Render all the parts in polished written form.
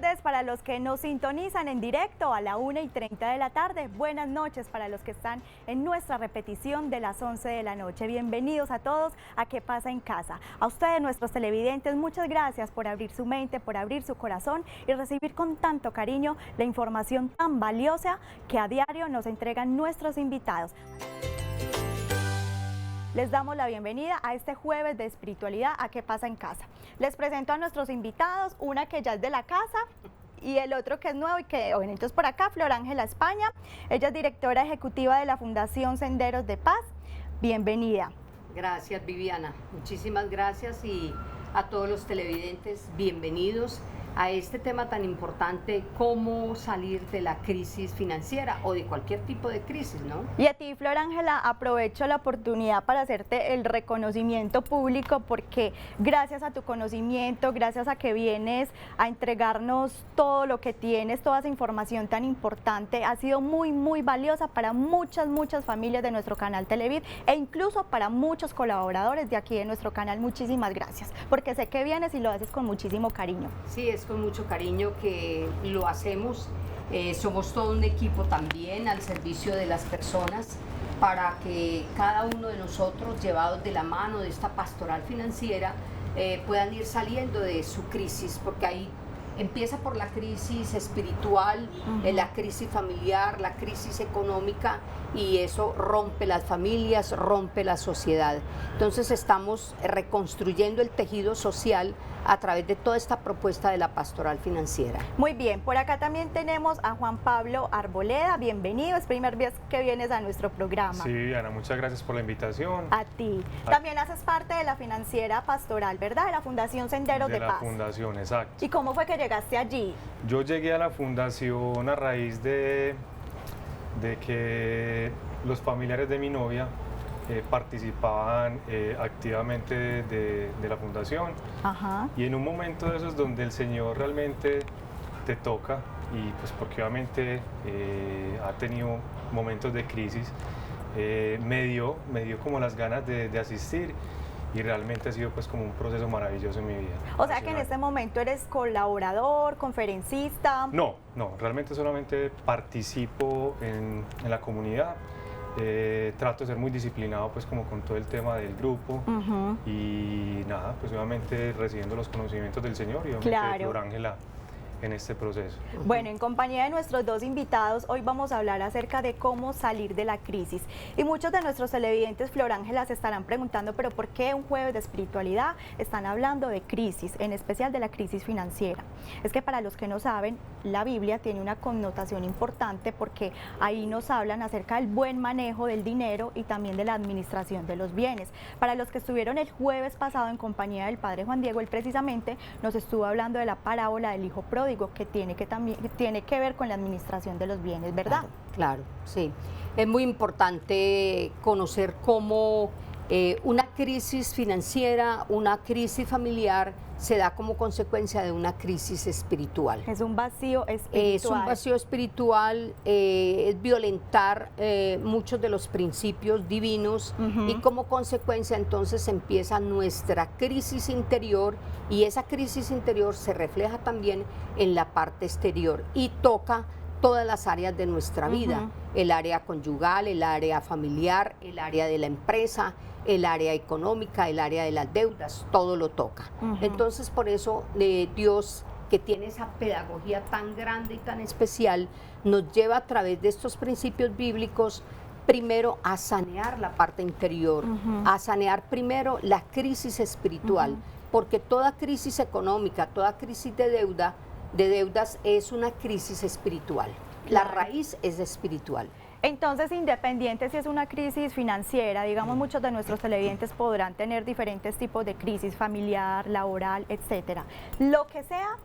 tardes para los que nos sintonizan en directo a la 1:30 de la tarde. Buenas noches para los que están en nuestra repetición de las 11 de la noche. Bienvenidos a todos a ¿Qué pasa en casa? A ustedes, nuestros televidentes, muchas gracias por abrir su mente, por abrir su corazón y recibir con tanto cariño la información tan valiosa que a diario nos entregan nuestros invitados. Les damos la bienvenida a este jueves de espiritualidad a ¿Qué pasa en casa? Les presento a nuestros invitados, una que ya es de la casa y el otro que es nuevo y que, bueno, entonces por acá, Flor Ángela España. Ella es directora ejecutiva de la Fundación Senderos de Paz. Bienvenida. Gracias, Viviana. Muchísimas gracias y a todos los televidentes, bienvenidos a este tema tan importante, cómo salir de la crisis financiera o de cualquier tipo de crisis, ¿no? Y a ti, Flor Ángela, aprovecho la oportunidad para hacerte el reconocimiento público porque gracias a tu conocimiento, gracias a que vienes a entregarnos todo lo que tienes, toda esa información tan importante, ha sido muy valiosa para muchas familias de nuestro canal Televid e incluso para muchos colaboradores de aquí de nuestro canal. Muchísimas gracias, porque sé que vienes y lo haces con muchísimo cariño. Sí, es con mucho cariño que lo hacemos. Somos todo un equipo también al servicio de las personas para que cada uno de nosotros, llevados de la mano de esta pastoral financiera, puedan ir saliendo de su crisis, porque ahí empieza por la crisis espiritual, la crisis familiar, la crisis económica, y eso rompe las familias, rompe la sociedad. Entonces estamos reconstruyendo el tejido social a través de toda esta propuesta de la pastoral financiera. Muy bien, por acá también tenemos a Juan Pablo Arboleda. Bienvenido, es primera vez que vienes a nuestro programa. Sí, Ana, muchas gracias por la invitación. A ti. También haces parte de la financiera pastoral, ¿verdad? De la Fundación Senderos de Paz. De la fundación, exacto. ¿Y cómo fue que llegaste allí? Yo llegué a la fundación a raíz de que los familiares de mi novia participaban activamente de la fundación. Ajá. Y en un momento de esos donde el Señor realmente te toca, y pues porque obviamente ha tenido momentos de crisis, me dio como las ganas de asistir, y realmente ha sido pues como un proceso maravilloso en mi vida. O sea que en este momento eres colaborador, conferencista. No, realmente solamente participo en la comunidad. Trato de ser muy disciplinado pues como con todo el tema del grupo. Y nada, pues obviamente recibiendo los conocimientos del Señor y obviamente de Flor Ángela en este proceso. Bueno, en compañía de nuestros dos invitados, hoy vamos a hablar acerca de cómo salir de la crisis. Y muchos de nuestros televidentes, Flor Ángela, se estarán preguntando, ¿pero por qué un jueves de espiritualidad están hablando de crisis, en especial de la crisis financiera? Es que para los que no saben, la Biblia tiene una connotación importante porque ahí nos hablan acerca del buen manejo del dinero y también de la administración de los bienes. Para los que estuvieron el jueves pasado en compañía del Padre Juan Diego, él precisamente nos estuvo hablando de la parábola del hijo pródigo, que tiene que ver con la administración de los bienes, ¿verdad? Claro, sí. Es muy importante conocer cómo una crisis financiera, una crisis familiar se da como consecuencia de una crisis espiritual. Es un vacío espiritual. Es un vacío espiritual, es violentar muchos de los principios divinos, y como consecuencia entonces empieza nuestra crisis interior, y esa crisis interior se refleja también en la parte exterior y toca todas las áreas de nuestra vida, el área conyugal, el área familiar, el área de la empresa, el área económica, el área de las deudas, todo lo toca. Entonces por eso Dios, que tiene esa pedagogía tan grande y tan especial, nos lleva a través de estos principios bíblicos primero a sanear la parte interior, a sanear primero la crisis espiritual, porque toda crisis económica, toda crisis de deudas es una crisis espiritual. La raíz es espiritual. Entonces, independiente si es una crisis financiera, digamos, muchos de nuestros televidentes podrán tener diferentes tipos de crisis familiar, laboral, etcétera. Lo que sea,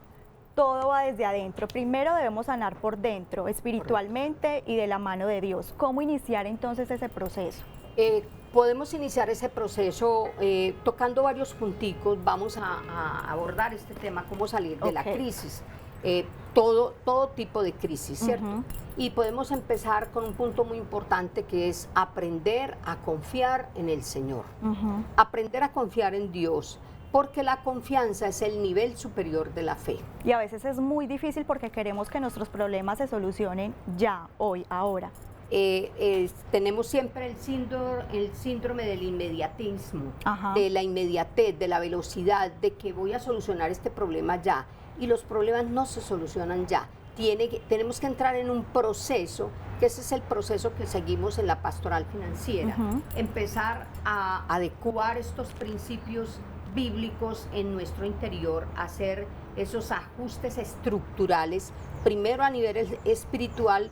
todo va desde adentro. Primero debemos sanar por dentro, espiritualmente y de la mano de Dios. ¿Cómo iniciar entonces ese proceso? Podemos iniciar ese proceso tocando varios punticos. Vamos a abordar este tema, cómo salir de la crisis. Todo tipo de crisis, ¿cierto? Y podemos empezar con un punto muy importante, que es aprender a confiar en el Señor. Aprender a confiar en Dios. porque la confianza es el nivel superior de la fe. Y a veces es muy difícil porque queremos que nuestros problemas se solucionen ya, hoy, ahora. Tenemos siempre el síndrome del inmediatismo, Ajá. de la inmediatez, de la velocidad, de que voy a solucionar este problema ya. Y los problemas no se solucionan ya. Tenemos que entrar en un proceso, que ese es el proceso que seguimos en la pastoral financiera. Empezar a adecuar estos principios bíblicos en nuestro interior, hacer esos ajustes estructurales, primero a nivel espiritual,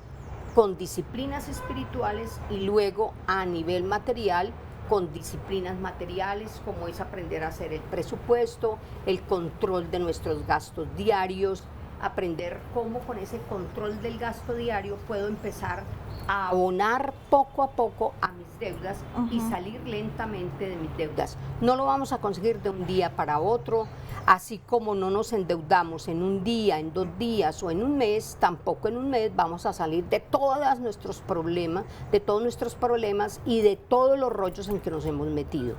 con disciplinas espirituales, y luego a nivel material, con disciplinas materiales, como es aprender a hacer el presupuesto, el control de nuestros gastos diarios, aprender cómo con ese control del gasto diario puedo empezar a abonar poco a poco a mis deudas y salir lentamente de mis deudas. No lo vamos a conseguir de un día para otro, así como no nos endeudamos en un día, en 2 días o en un mes, tampoco en un mes vamos a salir de todos nuestros problemas y de todos los rollos en que nos hemos metido.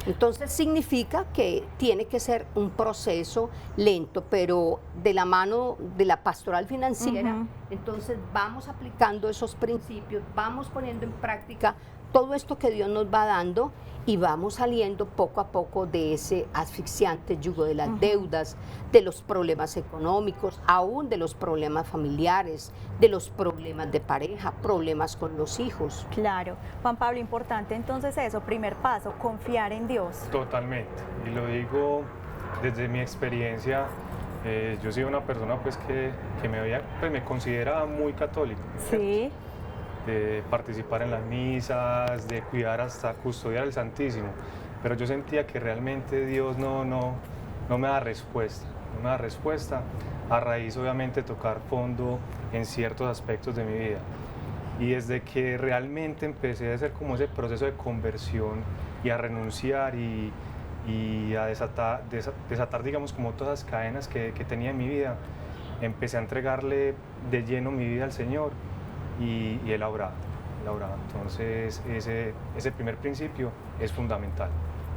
Entonces significa que tiene que ser un proceso lento, pero de la mano de la pastoral financiera. Entonces vamos aplicando esos principios, vamos poniendo en práctica todo esto que Dios nos va dando y vamos saliendo poco a poco de ese asfixiante yugo de las deudas, de los problemas económicos, aún de los problemas familiares, de los problemas de pareja, problemas con los hijos. Claro. Juan Pablo, importante entonces eso, primer paso, confiar en Dios. Totalmente, y lo digo desde mi experiencia. Yo soy una persona pues que me considera muy católico. Sí. De participar en las misas, de cuidar hasta custodiar el Santísimo, pero yo sentía que realmente Dios no me da respuesta, a raíz obviamente de tocar fondo en ciertos aspectos de mi vida. Y desde que realmente empecé a hacer como ese proceso de conversión y a renunciar y a desatar digamos como todas las cadenas que tenía en mi vida, empecé a entregarle de lleno mi vida al Señor. Y Él ha obrado. Entonces ese primer principio es fundamental.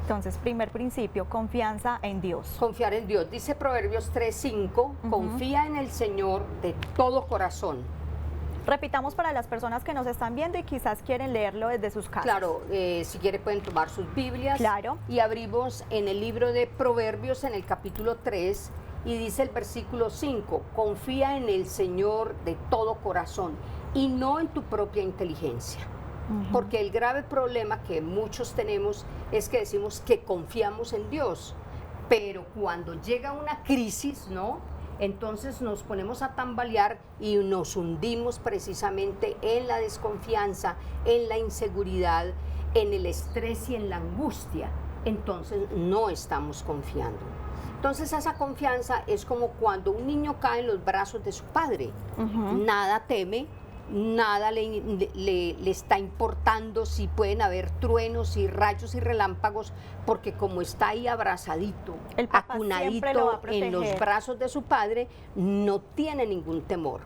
Entonces, primer principio, confianza en Dios. Confiar en Dios. Dice Proverbios 3:5, confía en el Señor de todo corazón. Repitamos para las personas que nos están viendo y quizás quieren leerlo desde sus casas. Claro, si quieren pueden tomar sus Biblias. Claro. Y abrimos en el libro de Proverbios en el capítulo 3 y dice el versículo 5, confía en el Señor de todo corazón y no en tu propia inteligencia. Porque el grave problema que muchos tenemos es que decimos que confiamos en Dios, pero cuando llega una crisis, ¿no? Entonces nos ponemos a tambalear y nos hundimos precisamente en la desconfianza, en la inseguridad, en el estrés y en la angustia. Entonces no estamos confiando. Entonces esa confianza es como cuando un niño cae en los brazos de su padre. Nada teme, nada le está importando si pueden haber truenos y rayos y relámpagos, porque como está ahí abrazadito, acunadito en los brazos de su padre, no tiene ningún temor.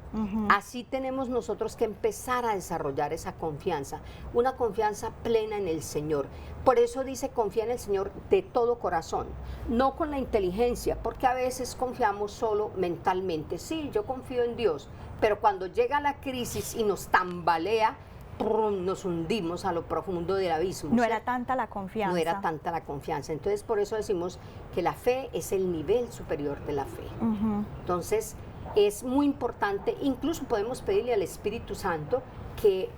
Así tenemos nosotros que empezar a desarrollar esa confianza, una confianza plena en el Señor. Por eso dice confía en el Señor de todo corazón, no con la inteligencia, porque a veces confiamos solo mentalmente. Sí, yo confío en Dios, pero cuando llega la crisis y nos tambalea, nos hundimos a lo profundo del abismo. No era tanta la confianza. No era tanta la confianza. Entonces, por eso decimos que la fe es el nivel superior de la fe. Entonces, es muy importante, incluso podemos pedirle al Espíritu Santo que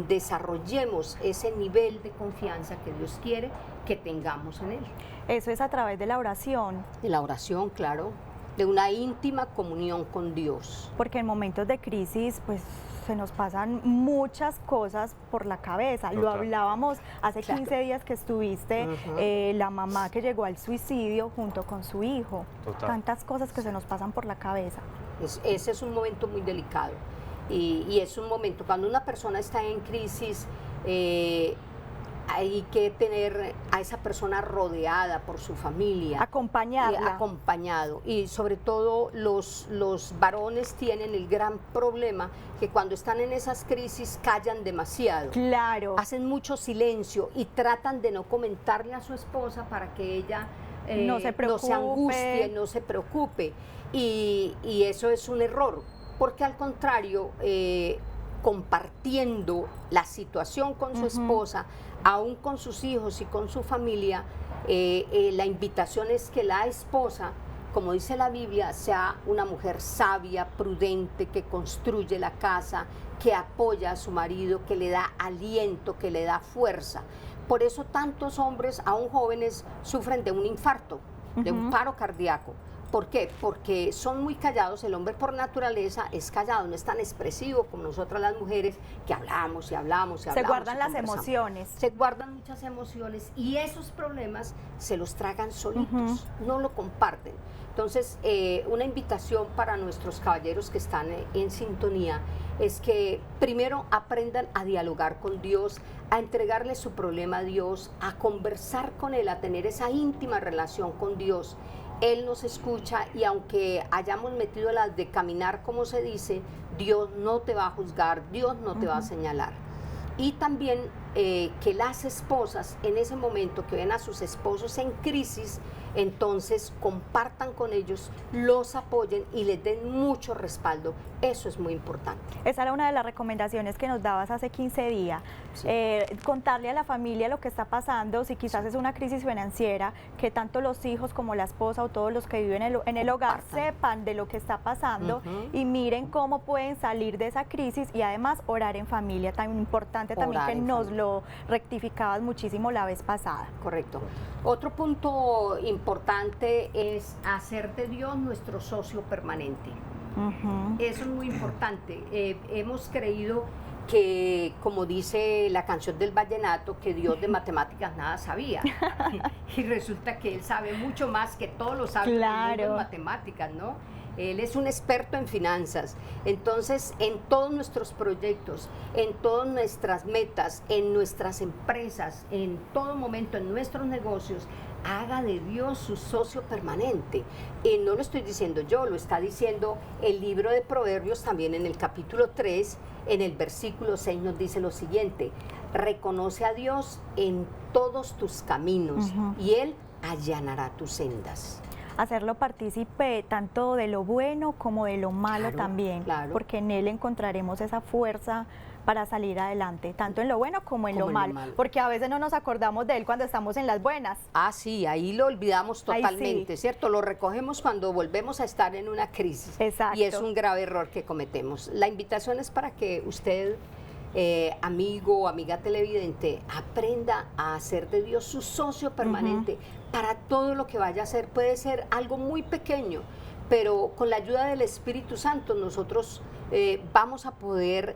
desarrollemos ese nivel de confianza que Dios quiere que tengamos en Él. Eso es a través de la oración. De la oración, claro, de una íntima comunión con Dios. Porque en momentos de crisis, pues se nos pasan muchas cosas por la cabeza. Total. Lo hablábamos hace 15 días que estuviste, la mamá que llegó al suicidio junto con su hijo. Total. Tantas cosas que se nos pasan por la cabeza. Ese es un momento muy delicado. Y es un momento, cuando una persona está en crisis, hay que tener a esa persona rodeada por su familia. Acompañarla. Acompañado. Y sobre todo los varones tienen el gran problema que cuando están en esas crisis callan demasiado. Claro. Hacen mucho silencio y tratan de no comentarle a su esposa para que ella no se angustie, no se preocupe. Y eso es un error, porque al contrario, compartiendo la situación con su esposa, aún con sus hijos y con su familia, la invitación es que la esposa, como dice la Biblia, sea una mujer sabia, prudente, que construye la casa, que apoya a su marido, que le da aliento, que le da fuerza. Por eso tantos hombres, aún jóvenes, sufren de un infarto, de un paro cardíaco. ¿Por qué? Porque son muy callados. El hombre por naturaleza es callado, no es tan expresivo como nosotras las mujeres, que hablamos y hablamos y hablamos. Se guardan las emociones. Se guardan muchas emociones y esos problemas se los tragan solitos, no lo comparten. Entonces, una invitación para nuestros caballeros que están en sintonía es que primero aprendan a dialogar con Dios, a entregarle su problema a Dios, a conversar con Él, a tener esa íntima relación con Dios. Él nos escucha y aunque hayamos metido las de caminar, como se dice, Dios no te va a juzgar, Dios no te va a señalar. Y también que las esposas en ese momento que ven a sus esposos en crisis, entonces compartan con ellos, los apoyen y les den mucho respaldo. Eso es muy importante. Esa era una de las recomendaciones que nos dabas hace 15 días. Sí. Contarle a la familia lo que está pasando, si quizás es una crisis financiera, que tanto los hijos como la esposa o todos los que viven en el hogar sepan de lo que está pasando y miren cómo pueden salir de esa crisis y además orar en familia, tan importante también que nos lo rectificabas muchísimo la vez pasada. Correcto. Otro punto importante es hacer de Dios nuestro socio permanente. Eso es muy importante. Hemos creído que, como dice la canción del vallenato, que Dios de matemáticas nada sabía. Y resulta que Él sabe mucho más que todos los sabios del mundo en matemáticas, ¿no? Él es un experto en finanzas. Entonces, en todos nuestros proyectos, en todas nuestras metas, en nuestras empresas, en todo momento, en nuestros negocios, haga de Dios su socio permanente. No lo estoy diciendo yo, lo está diciendo el libro de Proverbios también en el capítulo 3, en el versículo 6 nos dice lo siguiente: reconoce a Dios en todos tus caminos y Él allanará tus sendas. Hacerlo partícipe tanto de lo bueno como de lo malo también, porque en Él encontraremos esa fuerza para salir adelante, tanto en lo bueno como en lo malo, porque a veces no nos acordamos de Él cuando estamos en las buenas. Ah, sí, ahí lo olvidamos totalmente, ¿cierto? Lo recogemos cuando volvemos a estar en una crisis. Exacto. Y es un grave error que cometemos. La invitación es para que usted, amigo o amiga televidente, aprenda a hacer de Dios su socio permanente para todo lo que vaya a hacer. Puede ser algo muy pequeño, pero con la ayuda del Espíritu Santo nosotros vamos a poder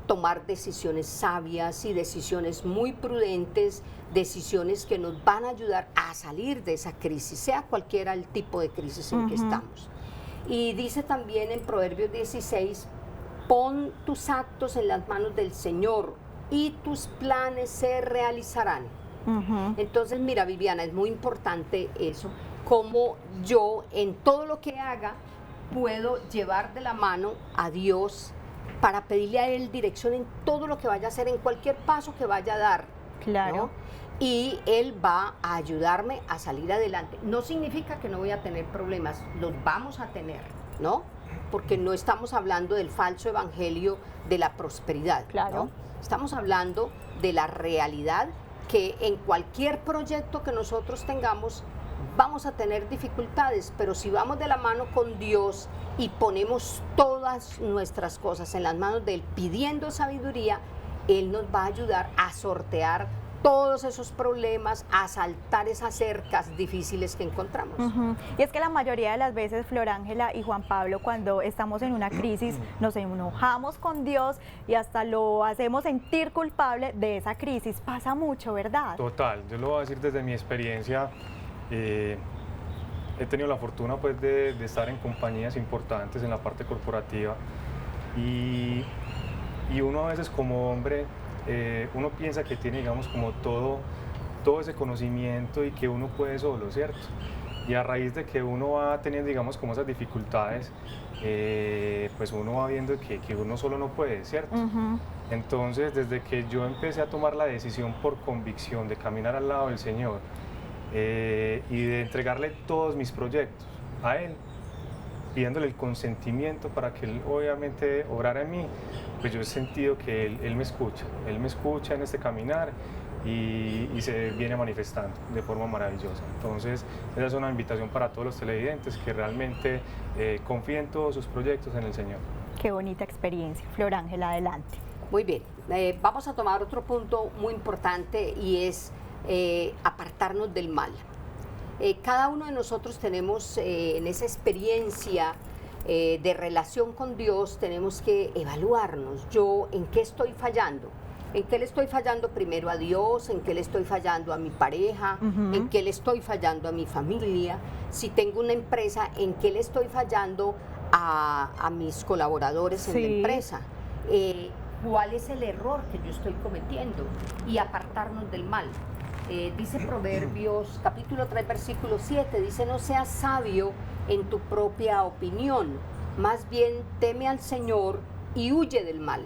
tomar decisiones sabias y decisiones muy prudentes, decisiones que nos van a ayudar a salir de esa crisis, sea cualquiera el tipo de crisis en que estamos. Y dice también en Proverbios 16, pon tus actos en las manos del Señor y tus planes se realizarán. Entonces, mira, Viviana, es muy importante eso, como yo en todo lo que haga puedo llevar de la mano a Dios para pedirle a Él dirección en todo lo que vaya a hacer, en cualquier paso que vaya a dar. Claro. ¿No? Y Él va a ayudarme a salir adelante. No significa que no voy a tener problemas, los vamos a tener, ¿no? Porque no estamos hablando del falso evangelio de la prosperidad, ¿no? Estamos hablando de la realidad que en cualquier proyecto que nosotros tengamos vamos a tener dificultades, pero si vamos de la mano con Dios y ponemos todas nuestras cosas en las manos de Él, pidiendo sabiduría, Él nos va a ayudar a sortear todos esos problemas, a saltar esas cercas difíciles que encontramos. Y es que la mayoría de las veces, Flor Ángela y Juan Pablo, cuando estamos en una crisis, nos enojamos con Dios y hasta lo hacemos sentir culpable de esa crisis. Pasa mucho, ¿verdad? Total, yo lo voy a decir desde mi experiencia. He tenido la fortuna pues de estar en compañías importantes en la parte corporativa y uno a veces como hombre uno piensa que tiene, digamos, como todo ese conocimiento y que uno puede solo, ¿cierto? Y a raíz de que uno va teniendo, digamos, como esas dificultades, pues uno va viendo que uno solo no puede, ¿cierto? Entonces, desde que yo empecé a tomar la decisión por convicción de caminar al lado del Señor y de entregarle todos mis proyectos a Él, pidiéndole el consentimiento para que Él obviamente obrara en mí, pues yo he sentido que Él me escucha en este caminar y se viene manifestando de forma maravillosa. Entonces, esa es una invitación para todos los televidentes que realmente confíen todos sus proyectos en el Señor. Qué bonita experiencia. Flor Ángela, adelante. Muy bien, vamos a tomar otro punto muy importante y es apartarnos del mal. Cada uno de nosotros tenemos en esa experiencia de relación con Dios, tenemos que evaluarnos. Yo, ¿en qué estoy fallando? ¿En qué le estoy fallando primero a Dios? ¿En qué le estoy fallando a mi pareja? ¿En qué le estoy fallando a mi familia? Si tengo una empresa, ¿en qué le estoy fallando a mis colaboradores en la empresa? ¿Cuál es el error que yo estoy cometiendo? Y apartarnos del mal. Dice Proverbios capítulo 3 versículo 7, dice: no seas sabio en tu propia opinión, más bien teme al Señor y huye del mal.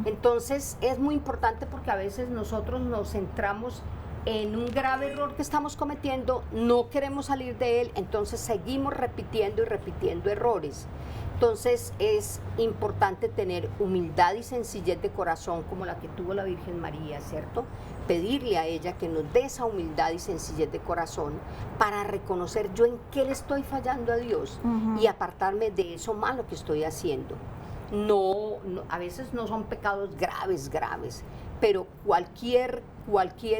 Entonces es muy importante porque a veces nosotros nos centramos en un grave error que estamos cometiendo, no queremos salir de él, entonces seguimos repitiendo y repitiendo errores. Entonces es importante tener humildad y sencillez de corazón como la que tuvo la Virgen María, ¿cierto? Pedirle a ella que nos dé esa humildad y sencillez de corazón para reconocer yo en qué le estoy fallando a Dios y apartarme de eso malo que estoy haciendo. No, a veces no son pecados graves, pero cualquier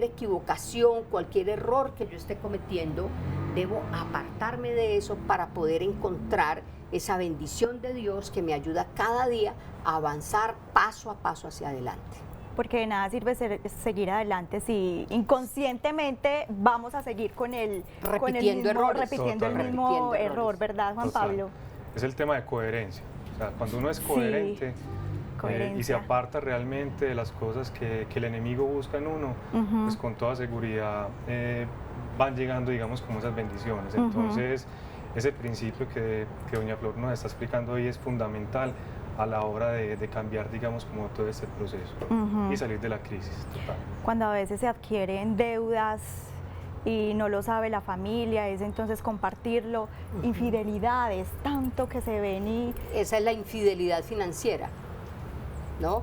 equivocación, cualquier error que yo esté cometiendo, debo apartarme de eso para poder encontrar esa bendición de Dios que me ayuda cada día a avanzar paso a paso hacia adelante. Porque de nada sirve seguir adelante si inconscientemente vamos a seguir repitiendo el mismo error, ¿verdad, Juan Pablo? Es el tema de coherencia. O sea, cuando uno es coherente y se aparta realmente de las cosas que el enemigo busca en uno, pues con toda seguridad van llegando, digamos, como esas bendiciones. Entonces, ese principio que doña Flor nos está explicando hoy es fundamental a la hora de cambiar, digamos, como todo este proceso y salir de la crisis total. Cuando a veces se adquieren deudas y no lo sabe la familia, es entonces compartirlo, infidelidades, tanto que se ven y... Esa es la infidelidad financiera, ¿no?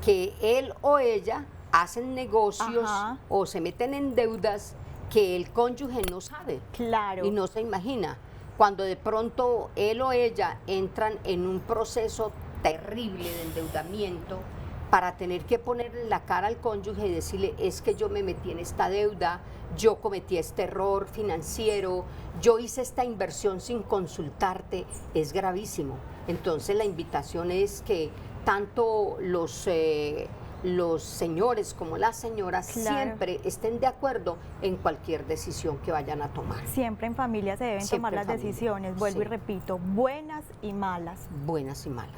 Que él o ella hacen negocios o se meten en deudas que el cónyuge no sabe. Claro. Y no se imagina. Cuando de pronto él o ella entran en un proceso terrible de endeudamiento para tener que ponerle la cara al cónyuge y decirle: es que yo me metí en esta deuda, yo cometí este error financiero, yo hice esta inversión sin consultarte, es gravísimo. Entonces la invitación es que tanto los señores como las señoras siempre estén de acuerdo en cualquier decisión que vayan a tomar. Siempre en familia se deben tomar las decisiones, vuelvo y repito, buenas y malas. Buenas y malas.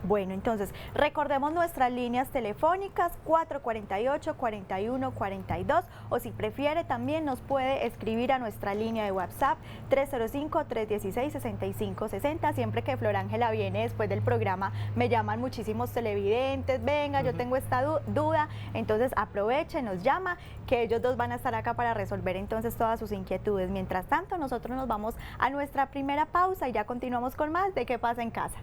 Bueno, entonces, recordemos nuestras líneas telefónicas 448-4142 o si prefiere también nos puede escribir a nuestra línea de WhatsApp 305-316-6560. Siempre que Flor Ángela viene después del programa me llaman muchísimos televidentes, venga, yo tengo esta duda, entonces aproveche, nos llama, que ellos dos van a estar acá para resolver entonces todas sus inquietudes. Mientras tanto, nosotros nos vamos a nuestra primera pausa y ya continuamos con más de ¿Qué pasa en casa?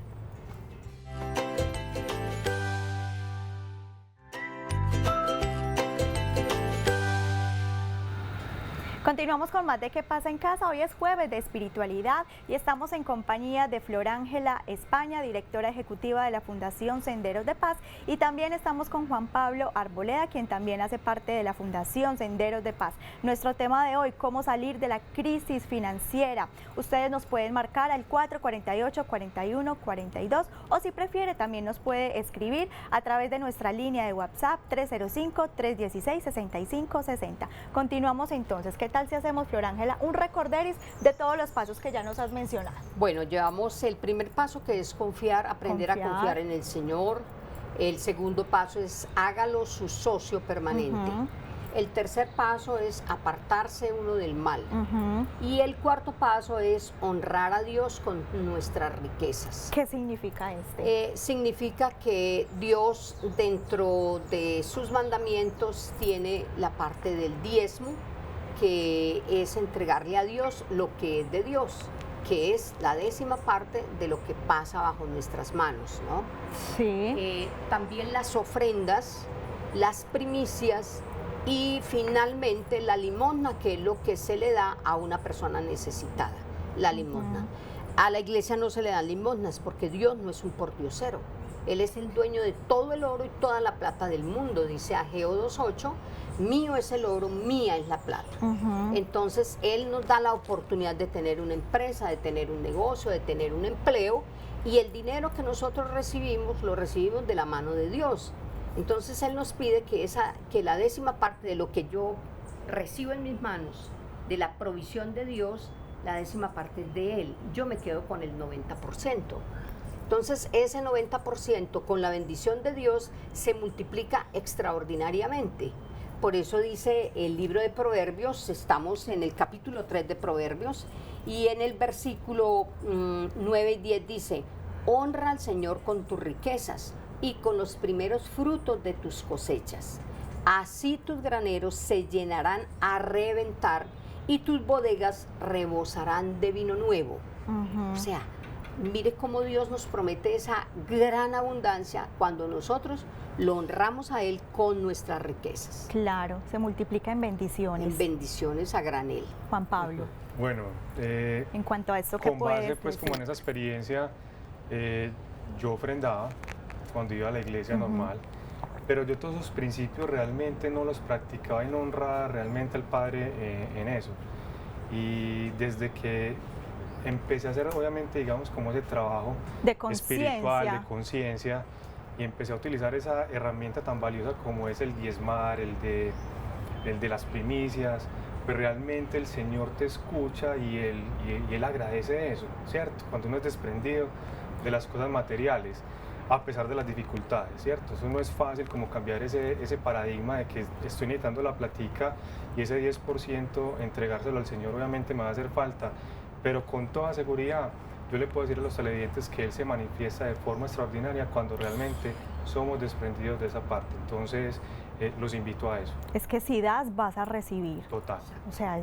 Continuamos con más de ¿Qué pasa en casa? Hoy es jueves de espiritualidad y estamos en compañía de Flor Ángela España, directora ejecutiva de la Fundación Senderos de Paz, y también estamos con Juan Pablo Arboleda, quien también hace parte de la Fundación Senderos de Paz. Nuestro tema de hoy: cómo salir de la crisis financiera. Ustedes nos pueden marcar al 448-4142 o si prefiere también nos puede escribir a través de nuestra línea de WhatsApp 305-316-6560. Continuamos entonces. ¿Qué tal si hacemos, Flor Ángela, un recorderis de todos los pasos que ya nos has mencionado? Bueno, llevamos el primer paso, que es confiar, aprender a confiar en el Señor. El segundo paso es hágalo su socio permanente. El tercer paso es apartarse uno del mal. Y el cuarto paso es honrar a Dios con nuestras riquezas. ¿Qué significa este? Significa que Dios, dentro de sus mandamientos, tiene la parte del diezmo, que es entregarle a Dios lo que es de Dios, que es la 10ª parte de lo que pasa bajo nuestras manos, ¿no? Sí. También las ofrendas, las primicias y finalmente la limosna, que es lo que se le da a una persona necesitada, la limosna. A la iglesia no se le dan limosnas porque Dios no es un pordiosero. Él es el dueño de todo el oro y toda la plata del mundo, dice Ageo 2:8, mío es el oro, mía es la plata. Entonces, Él nos da la oportunidad de tener una empresa, de tener un negocio, de tener un empleo, y el dinero que nosotros recibimos, lo recibimos de la mano de Dios. Entonces, Él nos pide que la 10ª parte de lo que yo recibo en mis manos, de la provisión de Dios, la 10ª parte es de Él. Yo me quedo con el 90%. Entonces, ese 90% con la bendición de Dios se multiplica extraordinariamente. Por eso dice el libro de Proverbios, estamos en el capítulo 3 de Proverbios, y en el versículo 9 y 10 dice, honra al Señor con tus riquezas y con los primeros frutos de tus cosechas. Así tus graneros se llenarán a reventar y tus bodegas rebosarán de vino nuevo. O sea, mire cómo Dios nos promete esa gran abundancia cuando nosotros lo honramos a Él con nuestras riquezas. Claro, se multiplica en bendiciones. En bendiciones a granel. Juan Pablo. Bueno, en cuanto a esto, ¿qué con puedes base pues decir? como en esa experiencia, yo ofrendaba cuando iba a la iglesia normal, pero yo todos esos principios realmente no los practicaba y no honraba realmente al Padre en eso. Y desde que empecé a hacer obviamente digamos como ese trabajo De espiritual, conciencia. de conciencia, y empecé a utilizar esa herramienta tan valiosa como es el diezmar, el de las primicias, pues realmente el Señor te escucha y Él agradece eso, ¿cierto? Cuando uno es desprendido de las cosas materiales, a pesar de las dificultades, ¿cierto? Eso no es fácil como cambiar ese paradigma de que estoy necesitando la platica y ese 10% entregárselo al Señor obviamente me va a hacer falta, pero con toda seguridad yo le puedo decir a los televidentes que Él se manifiesta de forma extraordinaria cuando realmente somos desprendidos de esa parte. Entonces, los invito a eso. Es que si das, vas a recibir. Total. O sea,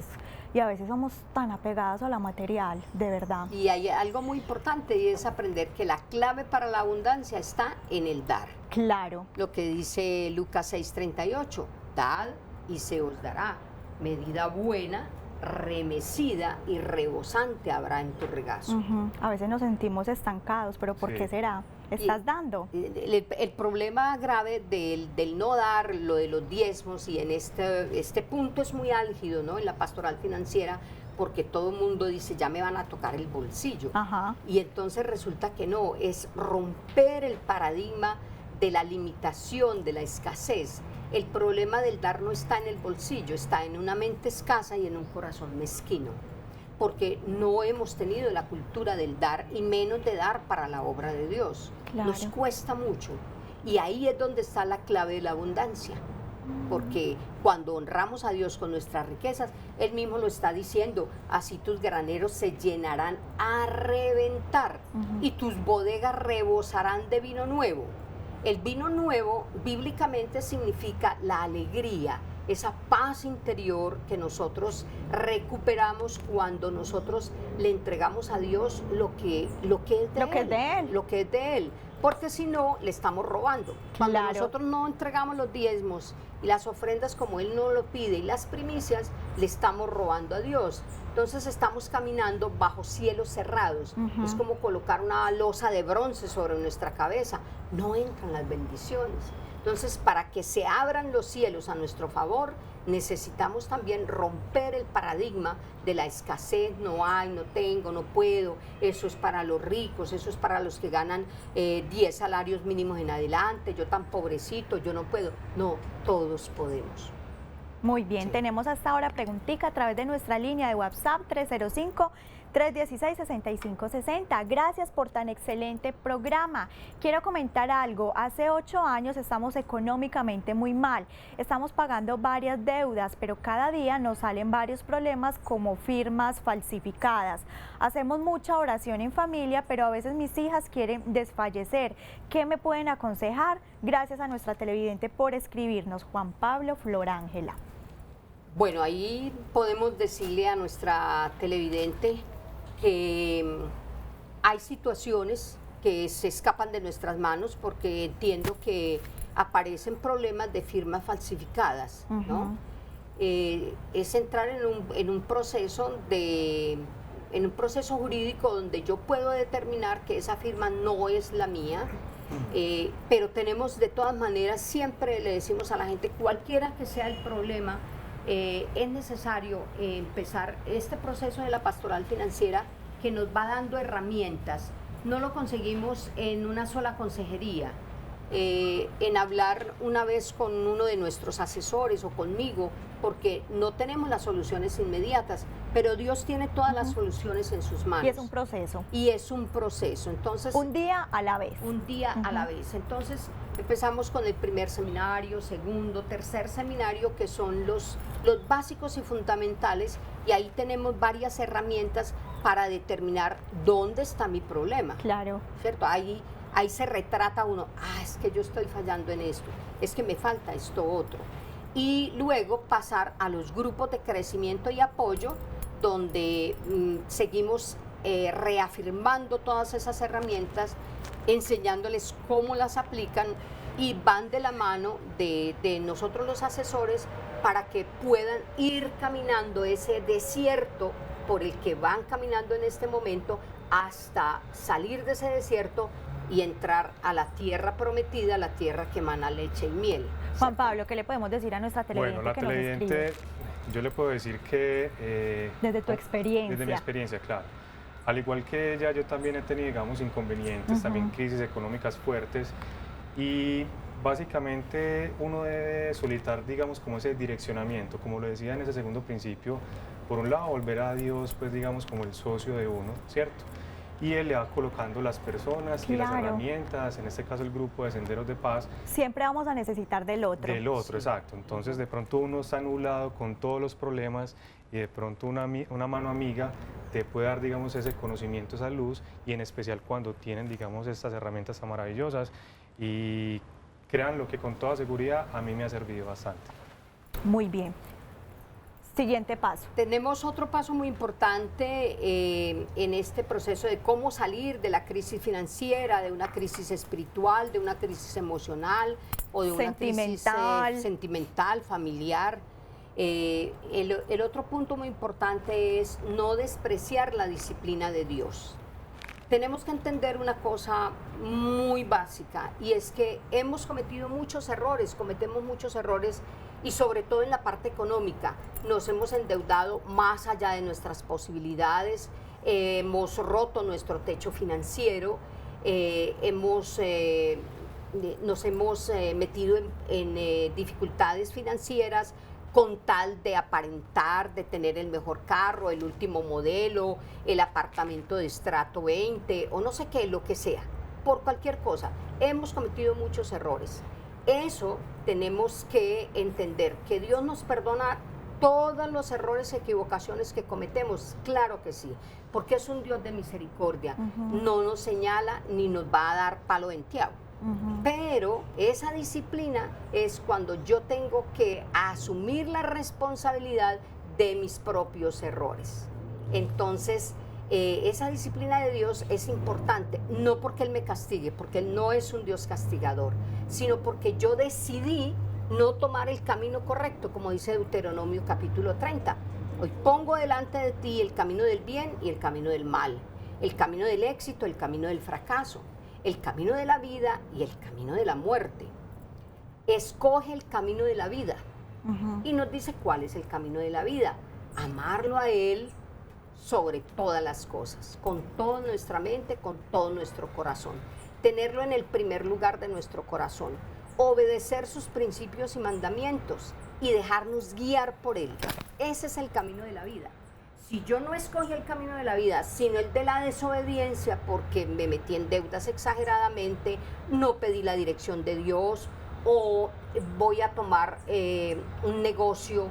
y a veces somos tan apegados a la material, de verdad. Y hay algo muy importante y es aprender que la clave para la abundancia está en el dar. Claro. Lo que dice Lucas 6:38, dad y se os dará, medida buena, remecida y rebosante habrá en tu regazo. A veces nos sentimos estancados, pero ¿por qué será? ¿Estás dando? El problema grave del no dar, lo de los diezmos, y en este punto es muy álgido, ¿no? En la pastoral financiera, porque todo el mundo dice, ya me van a tocar el bolsillo. Y entonces resulta que no, es romper el paradigma de la limitación, de la escasez. El problema del dar no está en el bolsillo, está en una mente escasa y en un corazón mezquino, porque no hemos tenido la cultura del dar y menos de dar para la obra de Dios. Claro. Nos cuesta mucho y ahí es donde está la clave de la abundancia, porque cuando honramos a Dios con nuestras riquezas, Él mismo lo está diciendo, así tus graneros se llenarán a reventar y tus bodegas rebosarán de vino nuevo. El vino nuevo bíblicamente significa la alegría, esa paz interior que nosotros recuperamos cuando nosotros le entregamos a Dios lo que es de Él, porque si no, le estamos robando. Cuando nosotros no entregamos los diezmos y las ofrendas como Él nos lo pide y las primicias, le estamos robando a Dios. Entonces estamos caminando bajo cielos cerrados. Es como colocar una losa de bronce sobre nuestra cabeza. No entran las bendiciones. Entonces, para que se abran los cielos a nuestro favor, necesitamos también romper el paradigma de la escasez, no hay, no tengo, no puedo, eso es para los ricos, eso es para los que ganan 10 salarios mínimos en adelante, yo tan pobrecito, yo no puedo. No, todos podemos. Muy bien, tenemos hasta ahora preguntica a través de nuestra línea de WhatsApp 305-316-6560. Gracias por tan excelente programa. Quiero comentar algo. Hace 8 años estamos económicamente muy mal. Estamos pagando varias deudas, pero cada día nos salen varios problemas como firmas falsificadas. Hacemos mucha oración en familia, pero a veces mis hijas quieren desfallecer. ¿Qué me pueden aconsejar? Gracias a nuestra televidente por escribirnos, Juan Pablo Florángela. Bueno, ahí podemos decirle a nuestra televidente que hay situaciones que se escapan de nuestras manos porque entiendo que aparecen problemas de firmas falsificadas, ¿no? Es entrar en un proceso jurídico donde yo puedo determinar que esa firma no es la mía, pero tenemos de todas maneras, siempre le decimos a la gente, cualquiera que sea el problema, es necesario empezar este proceso de la pastoral financiera que nos va dando herramientas. No lo conseguimos en una sola consejería, en hablar una vez con uno de nuestros asesores o conmigo, porque no tenemos las soluciones inmediatas, pero Dios tiene todas las soluciones en sus manos. Y es un proceso. Y es un proceso. Entonces, un día a la vez. Un día a la vez. Entonces, empezamos con el primer seminario, segundo, tercer seminario, que son los básicos y fundamentales, y ahí tenemos varias herramientas para determinar dónde está mi problema. Claro. ¿Cierto? Ahí se retrata uno, es que yo estoy fallando en esto, es que me falta esto otro. Y luego pasar a los grupos de crecimiento y apoyo, donde seguimos reafirmando todas esas herramientas, enseñándoles cómo las aplican y van de la mano de nosotros los asesores para que puedan ir caminando ese desierto por el que van caminando en este momento hasta salir de ese desierto y entrar a la tierra prometida, la tierra que emana leche y miel. Juan Pablo, ¿qué le podemos decir a nuestra televidente? Bueno, la televidente, yo le puedo decir que... desde tu experiencia. Desde mi experiencia, claro. Al igual que ella, yo también he tenido, digamos, inconvenientes, también crisis económicas fuertes, y básicamente uno debe solicitar, digamos, como ese direccionamiento, como lo decía en ese segundo principio, por un lado volver a Dios, pues digamos, como el socio de uno, ¿cierto? Y él le va colocando las personas y las herramientas, en este caso el grupo de Senderos de Paz. Siempre vamos a necesitar del otro. Del otro, exacto. Entonces de pronto uno está anulado con todos los problemas y de pronto una mano amiga te puede dar, digamos, ese conocimiento, esa luz, y en especial cuando tienen, digamos, estas herramientas tan maravillosas, y créanlo que con toda seguridad a mí me ha servido bastante. Muy bien. Siguiente paso. Tenemos otro paso muy importante en este proceso de cómo salir de la crisis financiera, de una crisis espiritual, de una crisis emocional o de una crisis sentimental, familiar. El otro punto muy importante es no despreciar la disciplina de Dios. Tenemos que entender una cosa muy básica, y es que hemos cometido muchos errores, cometemos muchos errores, y sobre todo en la parte económica. Nos hemos endeudado más allá de nuestras posibilidades, hemos roto nuestro techo financiero, nos hemos metido en dificultades financieras con tal de aparentar, de tener el mejor carro, el último modelo, el apartamento de estrato 20 o no sé qué, lo que sea, por cualquier cosa. Hemos cometido muchos errores. Eso tenemos que entender, que Dios nos perdona todos los errores y equivocaciones que cometemos, claro que sí, porque es un Dios de misericordia, no nos señala ni nos va a dar palo venteado. Pero esa disciplina es cuando yo tengo que asumir la responsabilidad de mis propios errores. Entonces, esa disciplina de Dios es importante, no porque Él me castigue, porque Él no es un Dios castigador, sino porque yo decidí no tomar el camino correcto, como dice Deuteronomio capítulo 30. Hoy pongo delante de ti el camino del bien y el camino del mal, el camino del éxito, el camino del fracaso, el camino de la vida y el camino de la muerte. Escoge el camino de la vida. Y nos dice cuál es el camino de la vida. Amarlo a Él sobre todas las cosas, con toda nuestra mente, con todo nuestro corazón. Tenerlo en el primer lugar de nuestro corazón. Obedecer sus principios y mandamientos y dejarnos guiar por Él. Ese es el camino de la vida. Si yo no escogí el camino de la vida, sino el de la desobediencia, porque me metí en deudas exageradamente, no pedí la dirección de Dios, o voy a tomar un negocio,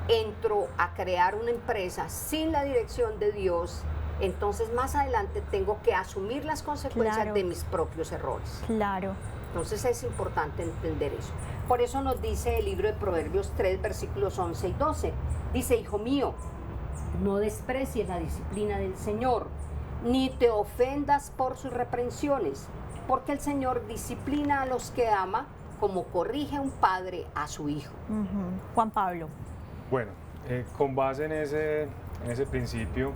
entro a crear una empresa sin la dirección de Dios, entonces más adelante tengo que asumir las consecuencias de mis propios errores. Claro. Entonces es importante entender eso. Por eso nos dice el libro de Proverbios 3, versículos 11 y 12. Dice, hijo mío, no desprecies la disciplina del Señor, ni te ofendas por sus reprensiones, porque el Señor disciplina a los que ama, como corrige un padre a su hijo. Juan Pablo. Bueno, con base en ese principio,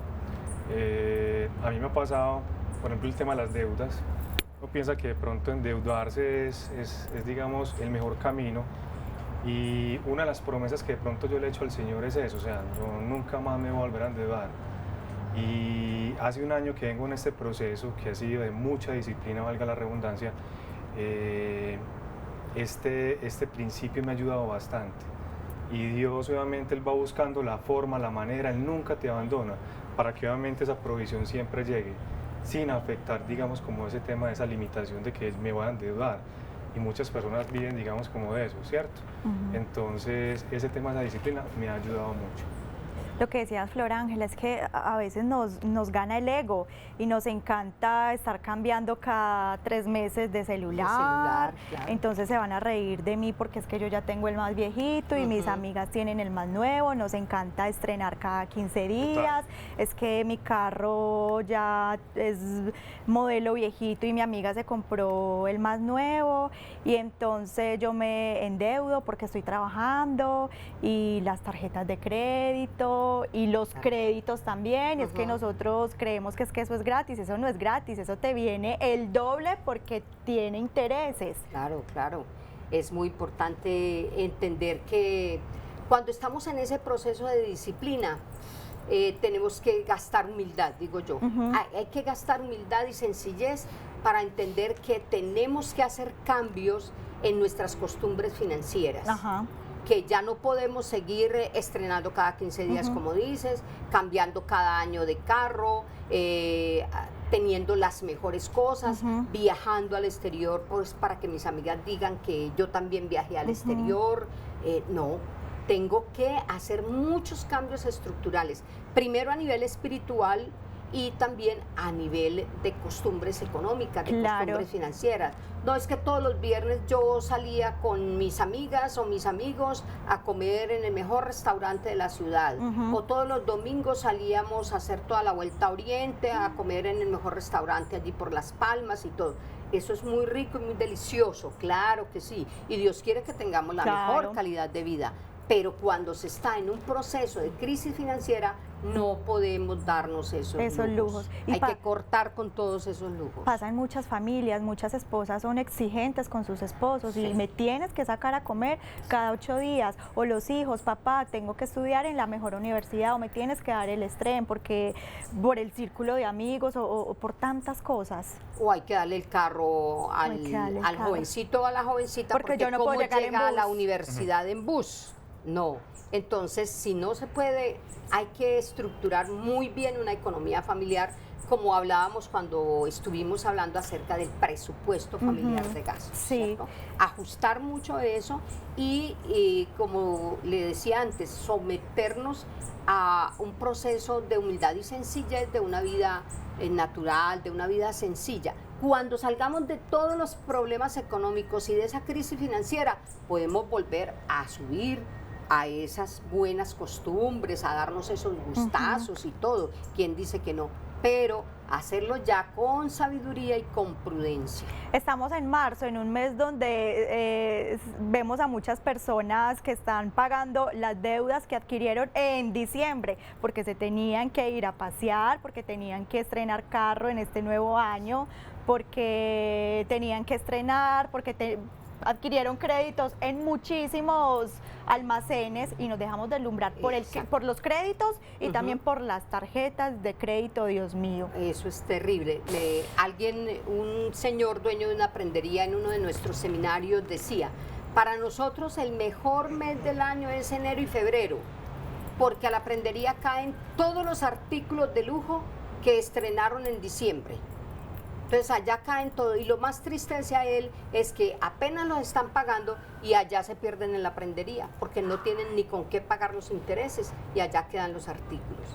a mí me ha pasado, por ejemplo, el tema de las deudas. Uno piensa que de pronto endeudarse es, digamos, el mejor camino, y una de las promesas que de pronto yo le he hecho al Señor es eso, o sea, yo nunca más me voy a volver a endeudar. Y hace un año que vengo en este proceso que ha sido de mucha disciplina, valga la redundancia. Este principio me ha ayudado bastante, y Dios obviamente Él va buscando la forma, la manera, Él nunca te abandona, para que obviamente esa provisión siempre llegue, sin afectar, digamos, como ese tema de esa limitación de que me voy a endeudar, y muchas personas viven, digamos, como de eso, ¿cierto? Entonces ese tema de la disciplina me ha ayudado mucho. Lo que decías, Flor Ángela, es que a veces nos gana el ego y nos encanta estar cambiando cada 3 meses de celular. Claro. Entonces se van a reír de mí porque es que yo ya tengo el más viejito y mis amigas tienen el más nuevo. Nos encanta estrenar cada 15 días. Es que mi carro ya es modelo viejito y mi amiga se compró el más nuevo, y entonces yo me endeudo porque estoy trabajando, y las tarjetas de crédito y los créditos también. Es que nosotros creemos que eso es gratis. Eso no es gratis, eso te viene el doble porque tiene intereses. Claro. Es muy importante entender que cuando estamos en ese proceso de disciplina, tenemos que gastar humildad, digo yo. Hay que gastar humildad y sencillez para entender que tenemos que hacer cambios en nuestras costumbres financieras. Que ya no podemos seguir estrenando cada 15 días, como dices, cambiando cada año de carro, teniendo las mejores cosas, viajando al exterior, pues para que mis amigas digan que yo también viajé al exterior. No, tengo que hacer muchos cambios estructurales, primero a nivel espiritual y también a nivel de costumbres económicas, de costumbres financieras. No es que todos los viernes yo salía con mis amigas o mis amigos a comer en el mejor restaurante de la ciudad, o todos los domingos salíamos a hacer toda la vuelta a Oriente a comer en el mejor restaurante allí por Las Palmas y todo. Eso es muy rico y muy delicioso, claro que sí, y Dios quiere que tengamos la mejor calidad de vida. Pero cuando se está en un proceso de crisis financiera, no podemos darnos esos lujos. Hay que cortar con todos esos lujos. Pasa en muchas familias, muchas esposas son exigentes con sus esposos, y me tienes que sacar a comer cada 8 días. O los hijos, papá, tengo que estudiar en la mejor universidad, o me tienes que dar el estreno porque por el círculo de amigos o por tantas cosas. O hay que darle el carro al jovencito o a la jovencita porque yo no puedo llegar a la universidad en bus. No, entonces si no se puede, hay que estructurar muy bien una economía familiar, como hablábamos cuando estuvimos hablando acerca del presupuesto familiar de gastos, ¿cierto? Ajustar mucho eso y como le decía antes, someternos a un proceso de humildad y sencillez, de una vida natural, de una vida sencilla. Cuando salgamos de todos los problemas económicos y de esa crisis financiera, podemos volver a subir a esas buenas costumbres, a darnos esos gustazos y todo. ¿Quién dice que no? Pero hacerlo ya con sabiduría y con prudencia. Estamos en marzo, en un mes donde vemos a muchas personas que están pagando las deudas que adquirieron en diciembre, porque se tenían que ir a pasear, porque tenían que estrenar carro en este nuevo año, porque tenían que estrenar, porque adquirieron créditos en muchísimos almacenes, y nos dejamos deslumbrar por los créditos y también por las tarjetas de crédito. Dios mío. Eso es terrible. Un señor dueño de una prendería en uno de nuestros seminarios decía, para nosotros el mejor mes del año es enero y febrero, porque a la prendería caen todos los artículos de lujo que estrenaron en diciembre. Entonces allá caen todo, y lo más triste, decía él, es que apenas los están pagando y allá se pierden en la prendería, porque no tienen ni con qué pagar los intereses y allá quedan los artículos.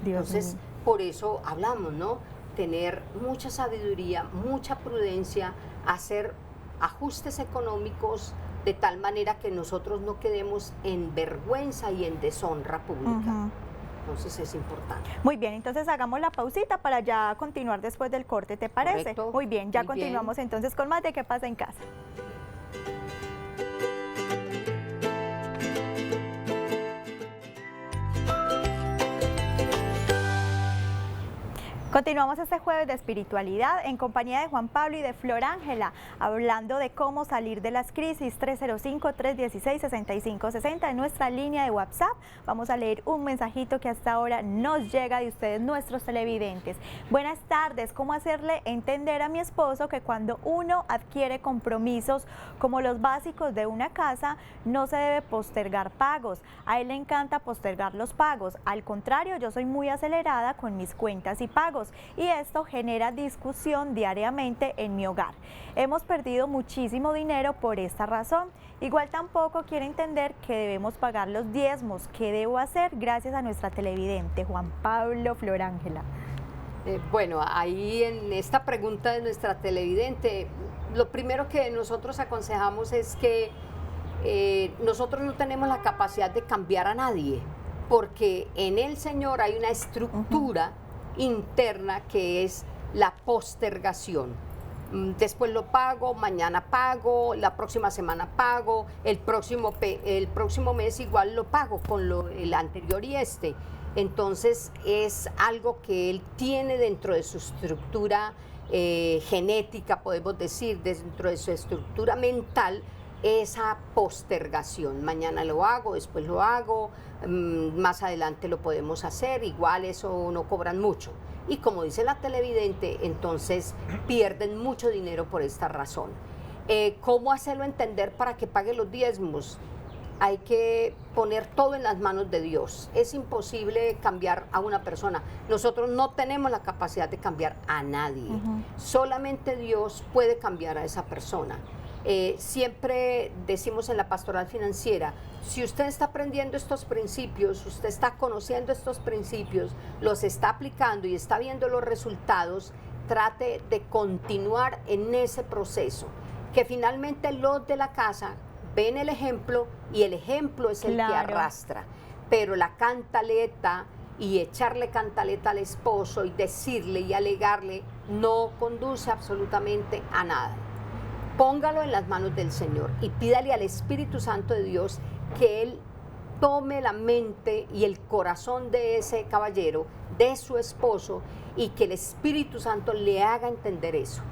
Entonces, por eso hablamos, ¿no? Tener mucha sabiduría, mucha prudencia, hacer ajustes económicos de tal manera que nosotros no quedemos en vergüenza y en deshonra pública. Entonces es importante. Muy bien, entonces hagamos la pausita para ya continuar después del corte, ¿te parece? Correcto. Muy bien, ya Muy continuamos bien. entonces con más de ¿Qué pasa en casa? Continuamos este jueves de espiritualidad en compañía de Juan Pablo y de Flor Ángela, hablando de cómo salir de las crisis. 305-316-6560 en nuestra línea de WhatsApp. Vamos a leer un mensajito que hasta ahora nos llega de ustedes, nuestros televidentes. Buenas tardes, ¿cómo hacerle entender a mi esposo que cuando uno adquiere compromisos como los básicos de una casa, no se debe postergar pagos? A él le encanta postergar los pagos. Al contrario, yo soy muy acelerada con mis cuentas y pagos, y esto genera discusión diariamente en mi hogar. Hemos perdido muchísimo dinero por esta razón. Igual tampoco quiere entender que debemos pagar los diezmos. ¿Qué debo hacer? Gracias a nuestra televidente, Juan Pablo, Flor Ángela. Bueno, ahí en esta pregunta de nuestra televidente, lo primero que nosotros aconsejamos es que nosotros no tenemos la capacidad de cambiar a nadie, porque en el Señor hay una estructura interna que es la postergación. Después lo pago, mañana pago, la próxima semana pago, el próximo mes igual lo pago con el anterior y este. Entonces es algo que él tiene dentro de su estructura genética, podemos decir, dentro de su estructura mental, esa postergación. Mañana lo hago, después lo hago, más adelante lo podemos hacer, igual eso no cobran mucho. Y como dice la televidente, entonces pierden mucho dinero por esta razón. ¿Cómo hacerlo entender para que pague los diezmos? Hay que poner todo en las manos de Dios. Es imposible cambiar a una persona. Nosotros no tenemos la capacidad de cambiar a nadie. Solamente Dios puede cambiar a esa persona. Siempre decimos en la pastoral financiera, si usted está aprendiendo estos principios, usted está conociendo estos principios, los está aplicando y está viendo los resultados, trate de continuar en ese proceso, que finalmente los de la casa ven el ejemplo y el ejemplo es el que arrastra. Pero la cantaleta y echarle cantaleta al esposo y decirle y alegarle no conduce absolutamente a nada. Póngalo en las manos del Señor y pídale al Espíritu Santo de Dios que Él tome la mente y el corazón de ese caballero, de su esposo, y que el Espíritu Santo le haga entender eso.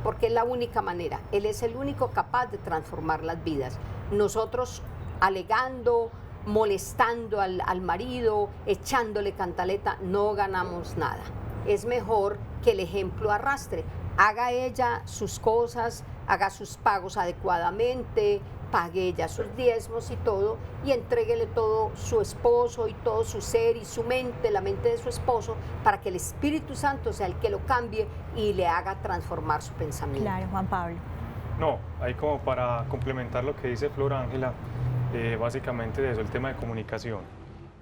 Porque es la única manera, Él es el único capaz de transformar las vidas. Nosotros alegando, molestando al marido, echándole cantaleta, no ganamos nada. Es mejor que el ejemplo arrastre. Haga ella sus cosas, haga sus pagos adecuadamente, pague ella sus diezmos y todo, y entréguele todo su esposo y todo su ser y su mente, la mente de su esposo, para que el Espíritu Santo sea el que lo cambie y le haga transformar su pensamiento. Claro, Juan Pablo. No, ahí como para complementar lo que dice Flor Ángela, básicamente de eso, el tema de comunicación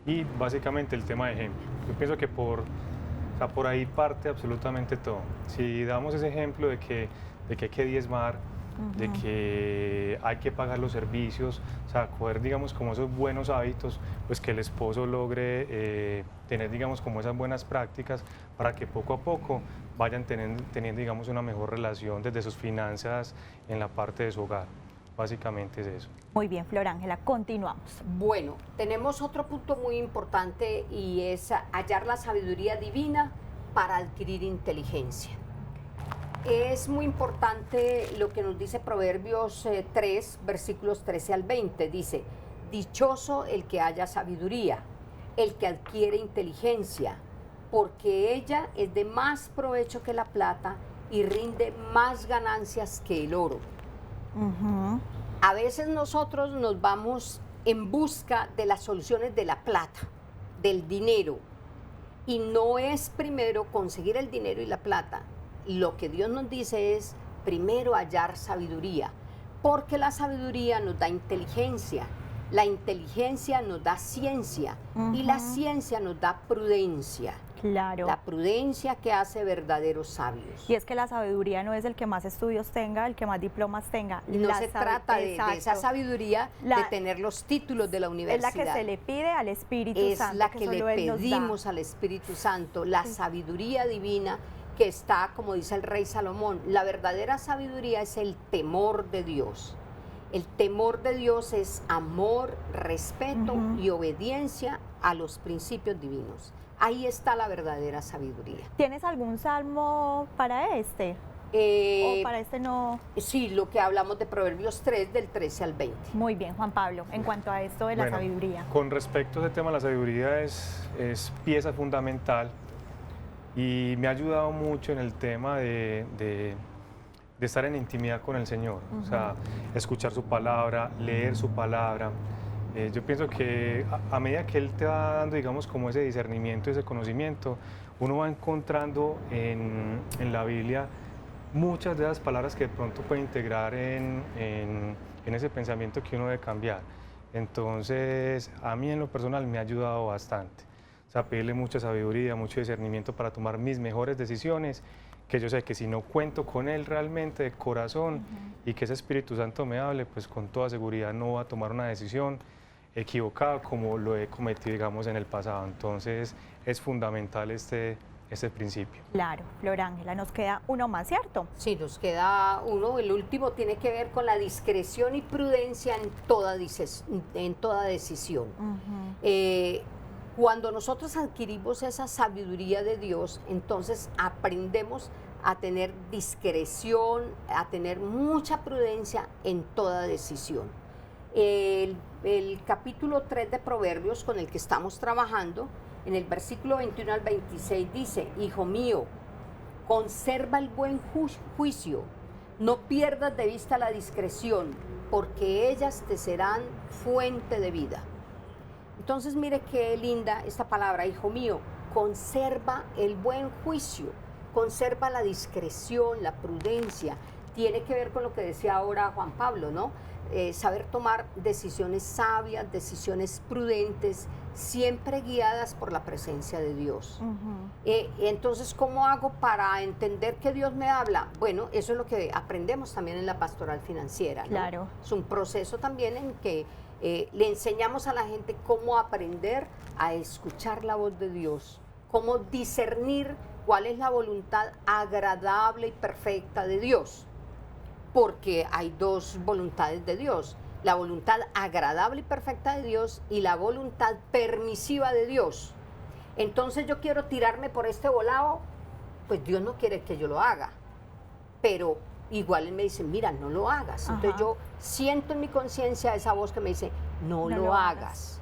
y básicamente el tema de ejemplo. Yo pienso que por ahí parte absolutamente todo. Si damos ese ejemplo de que hay que diezmar, de que hay que pagar los servicios, o sea, coger, digamos, como esos buenos hábitos, pues que el esposo logre tener, digamos, como esas buenas prácticas para que poco a poco vayan teniendo, digamos, una mejor relación desde sus finanzas en la parte de su hogar. Básicamente es eso. Muy bien, Flor Ángela, continuamos. Bueno, tenemos otro punto muy importante y es hallar la sabiduría divina para adquirir inteligencia. Es muy importante lo que nos dice Proverbios 3, versículos 13 al 20. Dice, dichoso el que haya sabiduría, el que adquiere inteligencia, porque ella es de más provecho que la plata y rinde más ganancias que el oro. A veces nosotros nos vamos en busca de las soluciones de la plata, del dinero, y no es primero conseguir el dinero y la plata. Lo que Dios nos dice es primero hallar sabiduría, porque la sabiduría nos da inteligencia, la inteligencia nos da ciencia y la ciencia nos da prudencia. Claro. La prudencia que hace verdaderos sabios. Y es que la sabiduría no es el que más estudios tenga, el que más diplomas tenga. Y no se trata de esa Exacto. sabiduría de tener los títulos de la Es universidad. la que se le pide al Espíritu Es Santo. la que le solo Él nos da. pedimos al Espíritu Santo, la sabiduría divina que está, como dice el rey Salomón. La verdadera sabiduría es el temor de Dios. El temor de Dios es amor, respeto y obediencia a los principios divinos. Ahí está la verdadera sabiduría. ¿Tienes algún salmo para este? ¿O para este no? Sí, lo que hablamos de Proverbios 3, del 13 al 20. Muy bien, Juan Pablo, en cuanto a esto de la sabiduría. Con respecto a ese tema, la sabiduría es pieza fundamental y me ha ayudado mucho en el tema de estar en intimidad con el Señor, o sea, escuchar su palabra, leer su palabra. Yo pienso que a medida que Él te va dando, digamos, como ese discernimiento, ese conocimiento, uno va encontrando en la Biblia muchas de las palabras que de pronto puede integrar en ese pensamiento que uno debe cambiar. Entonces, a mí en lo personal me ha ayudado bastante. O sea, pedirle mucha sabiduría, mucho discernimiento para tomar mis mejores decisiones, que yo sé que si no cuento con Él realmente de corazón y que ese Espíritu Santo me hable, pues con toda seguridad no voy a tomar una decisión equivocada como lo he cometido, digamos, en el pasado. Entonces, es fundamental este principio. Claro, Flor Ángela, nos queda uno más, ¿cierto? Sí, nos queda uno. El último tiene que ver con la discreción y prudencia en toda decisión. Cuando nosotros adquirimos esa sabiduría de Dios, entonces aprendemos a tener discreción, a tener mucha prudencia en toda decisión. El capítulo 3 de Proverbios con el que estamos trabajando, en el versículo 21 al 26 dice: Hijo mío, conserva el buen juicio, no pierdas de vista la discreción, porque ellas te serán fuente de vida. Entonces mire qué linda esta palabra, hijo mío, conserva el buen juicio, conserva la discreción, la prudencia. Tiene que ver con lo que decía ahora Juan Pablo, ¿no? Saber tomar decisiones sabias, decisiones prudentes, siempre guiadas por la presencia de Dios. Entonces, ¿cómo hago para entender que Dios me habla? Bueno, eso es lo que aprendemos también en la pastoral financiera, ¿no? Claro. Es un proceso también en que le enseñamos a la gente cómo aprender a escuchar la voz de Dios, cómo discernir cuál es la voluntad agradable y perfecta de Dios. Porque hay dos voluntades de Dios, la voluntad agradable y perfecta de Dios y la voluntad permisiva de Dios. Entonces yo quiero tirarme por este volado, pues Dios no quiere que yo lo haga, pero igual Él me dice, mira, no lo hagas. Entonces yo siento en mi conciencia esa voz que me dice, no lo hagas.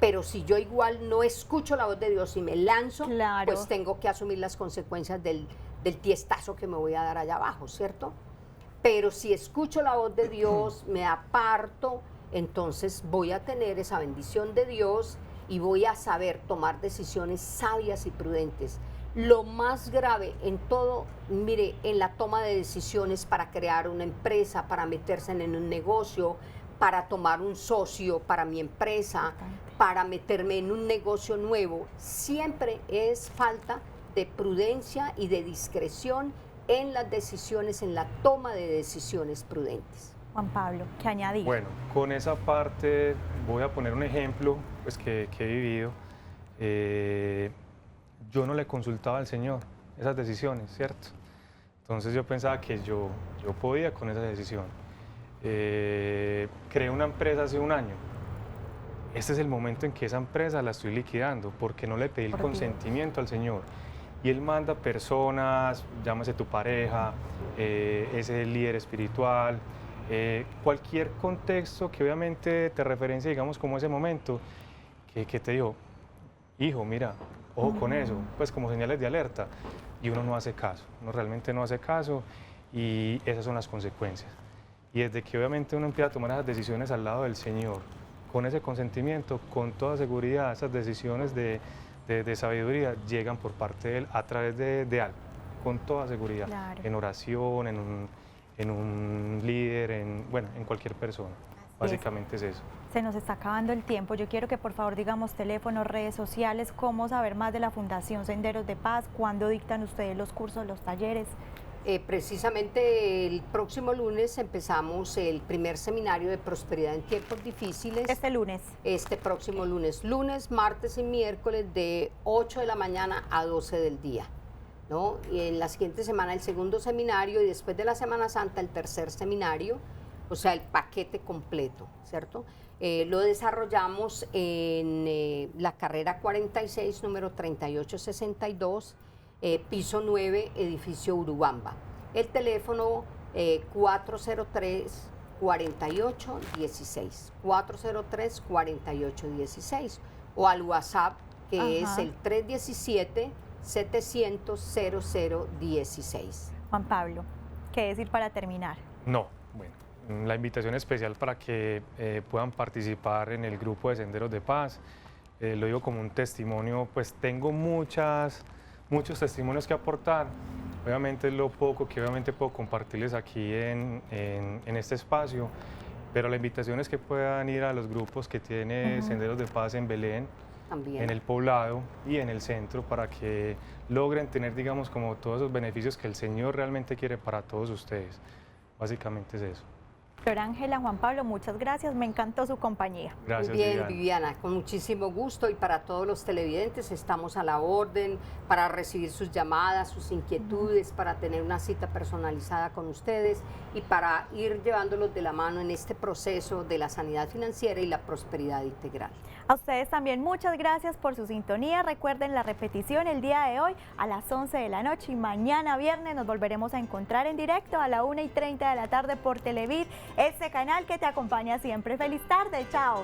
Pero si yo igual no escucho la voz de Dios y me lanzo, pues tengo que asumir las consecuencias del tiestazo que me voy a dar allá abajo, ¿cierto? Pero si escucho la voz de Dios, me aparto, entonces voy a tener esa bendición de Dios y voy a saber tomar decisiones sabias y prudentes. Lo más grave en todo, mire, en la toma de decisiones para crear una empresa, para meterse en un negocio, para tomar un socio para mi empresa, para meterme en un negocio nuevo, siempre es falta de prudencia y de discreción en las decisiones, en la toma de decisiones prudentes. Juan Pablo, ¿qué añadir? Bueno, con esa parte voy a poner un ejemplo pues, que he vivido. Yo no le consultaba al Señor esas decisiones, ¿cierto? Entonces yo pensaba que yo podía con esa decisión. Creé una empresa hace un año. Este es el momento en que esa empresa la estoy liquidando porque no le pedí el consentimiento al Señor. Y Él manda personas, llámese tu pareja, ese líder espiritual, cualquier contexto que obviamente te referencia, digamos, como ese momento, que te dijo, hijo, mira, ojo con eso, pues como señales de alerta. Y uno no hace caso, uno realmente no hace caso y esas son las consecuencias. Y desde que obviamente uno empieza a tomar esas decisiones al lado del Señor, con ese consentimiento, con toda seguridad, esas decisiones de sabiduría llegan por parte de Él a través de algo, con toda seguridad, en oración, en un líder, en cualquier persona. Básicamente es eso. Se nos está acabando el tiempo. Yo quiero que por favor digamos teléfonos, redes sociales, cómo saber más de la Fundación Senderos de Paz, cuándo dictan ustedes los cursos, los talleres. Precisamente el próximo lunes empezamos el primer seminario de prosperidad en tiempos difíciles. Este lunes. Este próximo lunes, martes y miércoles de 8 de la mañana a 12 del día, ¿no? Y en la siguiente semana el segundo seminario y después de la Semana Santa el tercer seminario, o sea, el paquete completo, ¿cierto? Lo desarrollamos en la carrera 46, número 3862, piso 9, edificio Urubamba. El teléfono 403-4816, 403-4816, o al WhatsApp que es el 317-700-0016. Juan Pablo, ¿qué decir para terminar? No, bueno, la invitación especial para que puedan participar en el grupo de Senderos de Paz. Lo digo como un testimonio, pues tengo muchos testimonios que aportar. Obviamente es lo poco que obviamente puedo compartirles aquí en este espacio, pero la invitación es que puedan ir a los grupos que tiene Senderos de Paz en Belén, también en el Poblado y en el centro, para que logren tener, digamos, como todos esos beneficios que el Señor realmente quiere para todos ustedes. Básicamente es eso. Flor Ángela, Juan Pablo, muchas gracias, me encantó su compañía. Gracias, bien, Viviana, con muchísimo gusto, y para todos los televidentes estamos a la orden para recibir sus llamadas, sus inquietudes, para tener una cita personalizada con ustedes y para ir llevándolos de la mano en este proceso de la sanidad financiera y la prosperidad integral. A ustedes también muchas gracias por su sintonía. Recuerden la repetición el día de hoy a las 11 de la noche y mañana viernes nos volveremos a encontrar en directo a la 1:30 de la tarde por Televid, este canal que te acompaña siempre. Feliz tarde, chao.